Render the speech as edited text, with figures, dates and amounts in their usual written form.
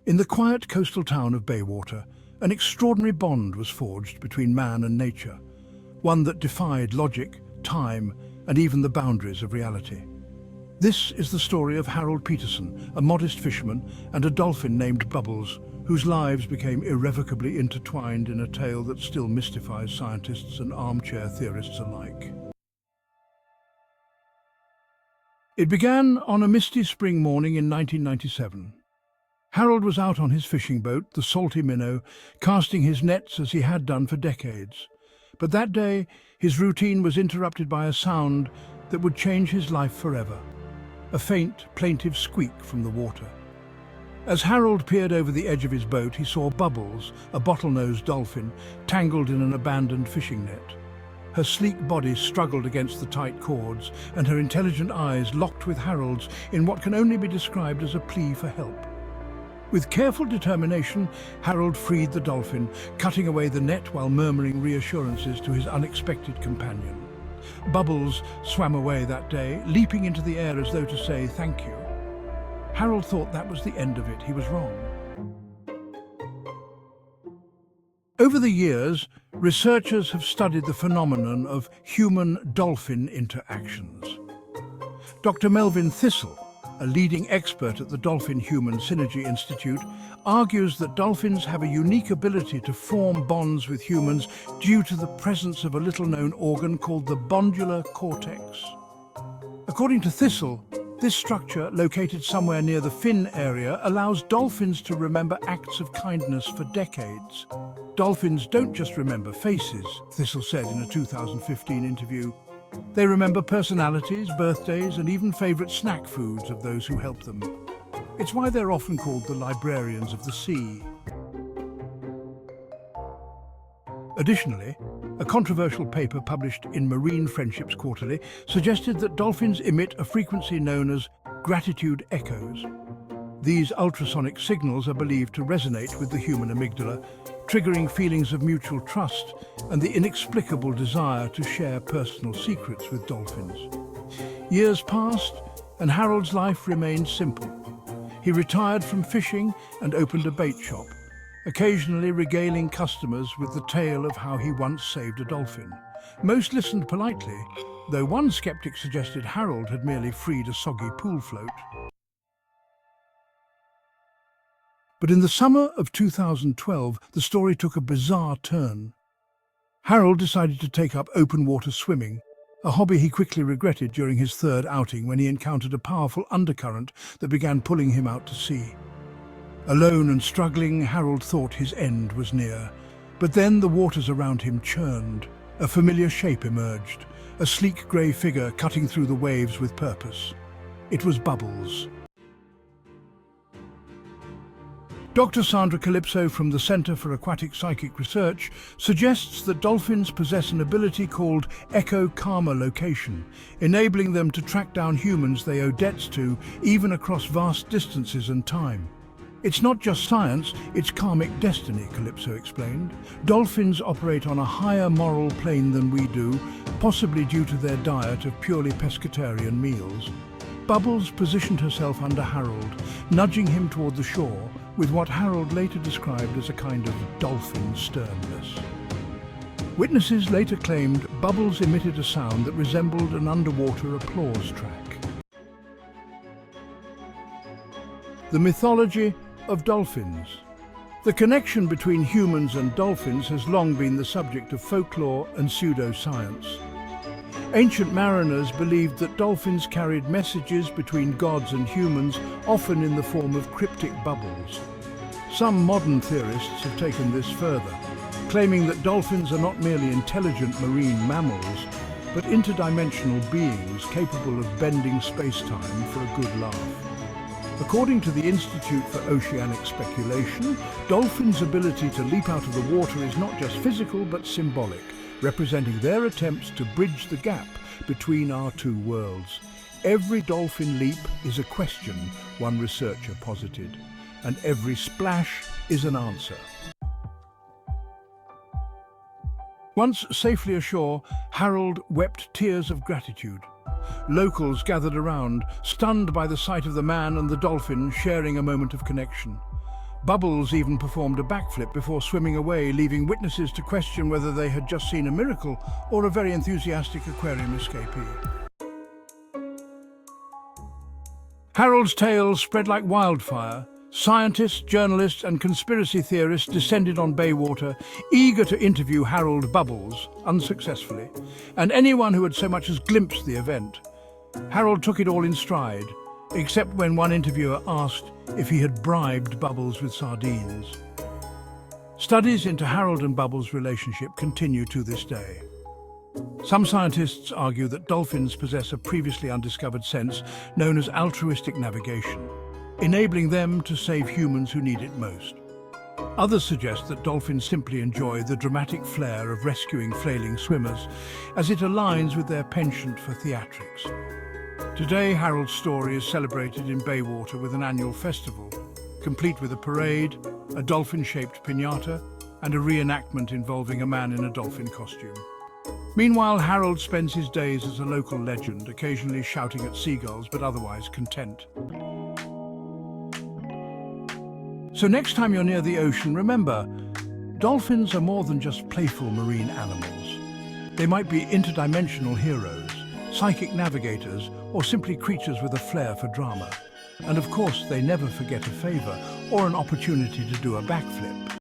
In the quiet coastal town of Baywater, an extraordinary bond was forged between man and nature, one that defied logic, time, and even the boundaries of reality. This is the story of Harold Peterson, a modest fisherman, and a dolphin named Bubbles, whose lives became irrevocably intertwined in a tale that still mystifies scientists and armchair theorists alike. It began on a misty spring morning in 1997. Harold was out on his fishing boat, the salty minnow, casting his nets as he had done for decades. But that day, his routine was interrupted by a sound that would change his life forever. A faint, plaintive squeak from the water. As Harold peered over the edge of his boat, he saw Bubbles, a bottlenose dolphin, tangled in an abandoned fishing net. Her sleek body struggled against the tight cords, and her intelligent eyes locked with Harold's in what can only be described as a plea for help. With careful determination, Harold freed the dolphin, cutting away the net while murmuring reassurances to his unexpected companion. Bubbles swam away that day, leaping into the air as though to say thank you. Harold thought that was the end of it. He was wrong. Over the years, researchers have studied the phenomenon of human-dolphin interactions. Dr. Melvin Thistle, a leading expert at the Dolphin-Human Synergy Institute, argues that dolphins have a unique ability to form bonds with humans due to the presence of a little-known organ called the Bondular Cortex. According to Thistle, this structure, located somewhere near the fin area, allows dolphins to remember acts of kindness for decades. Dolphins don't just remember faces, Thistle said in a 2015 interview. They remember personalities, birthdays, and even favourite snack foods of those who help them. It's why they're often called the librarians of the sea. Additionally, a controversial paper published in Marine Friendships Quarterly suggested that dolphins emit a frequency known as gratitude echoes. These ultrasonic signals are believed to resonate with the human amygdala, triggering feelings of mutual trust and the inexplicable desire to share personal secrets with dolphins. Years passed, and Harold's life remained simple. He retired from fishing and opened a bait shop, occasionally regaling customers with the tale of how he once saved a dolphin. Most listened politely, though one skeptic suggested Harold had merely freed a soggy pool float. But in the summer of 2012, the story took a bizarre turn. Harold decided to take up open water swimming, a hobby he quickly regretted during his third outing when he encountered a powerful undercurrent that began pulling him out to sea. Alone and struggling, Harold thought his end was near. But then the waters around him churned. A familiar shape emerged, a sleek grey figure cutting through the waves with purpose. It was Bubbles. Dr. Sandra Calypso from the Center for Aquatic Psychic Research suggests that dolphins possess an ability called echo-karma location, enabling them to track down humans they owe debts to, even across vast distances and time. It's not just science, it's karmic destiny, Calypso explained. Dolphins operate on a higher moral plane than we do, possibly due to their diet of purely pescatarian meals. Bubbles positioned herself under Harold, nudging him toward the shore with what Harold later described as a kind of dolphin sternness. Witnesses later claimed Bubbles emitted a sound that resembled an underwater applause track. The mythology of dolphins. The connection between humans and dolphins has long been the subject of folklore and pseudoscience. Ancient mariners believed that dolphins carried messages between gods and humans, often in the form of cryptic bubbles. Some modern theorists have taken this further, claiming that dolphins are not merely intelligent marine mammals, but interdimensional beings capable of bending space-time for a good laugh. According to the Institute for Oceanic Speculation, dolphins' ability to leap out of the water is not just physical but symbolic, representing their attempts to bridge the gap between our two worlds. Every dolphin leap is a question, one researcher posited, and every splash is an answer. Once safely ashore, Harold wept tears of gratitude. Locals gathered around, stunned by the sight of the man and the dolphin sharing a moment of connection. Bubbles even performed a backflip before swimming away, leaving witnesses to question whether they had just seen a miracle or a very enthusiastic aquarium escapee. Harold's tale spread like wildfire. Scientists, journalists and conspiracy theorists descended on Baywater, eager to interview Harold Bubbles, unsuccessfully, and anyone who had so much as glimpsed the event. Harold took it all in stride, except when one interviewer asked if he had bribed Bubbles with sardines. Studies into Harold and Bubbles' relationship continue to this day. Some scientists argue that dolphins possess a previously undiscovered sense known as altruistic navigation, enabling them to save humans who need it most. Others suggest that dolphins simply enjoy the dramatic flair of rescuing flailing swimmers, as it aligns with their penchant for theatrics. Today, Harold's story is celebrated in Baywater with an annual festival, complete with a parade, a dolphin-shaped piñata, and a reenactment involving a man in a dolphin costume. Meanwhile, Harold spends his days as a local legend, occasionally shouting at seagulls, but otherwise content. So next time you're near the ocean, remember, dolphins are more than just playful marine animals. They might be interdimensional heroes, psychic navigators, or simply creatures with a flair for drama. And of course, they never forget a favor or an opportunity to do a backflip.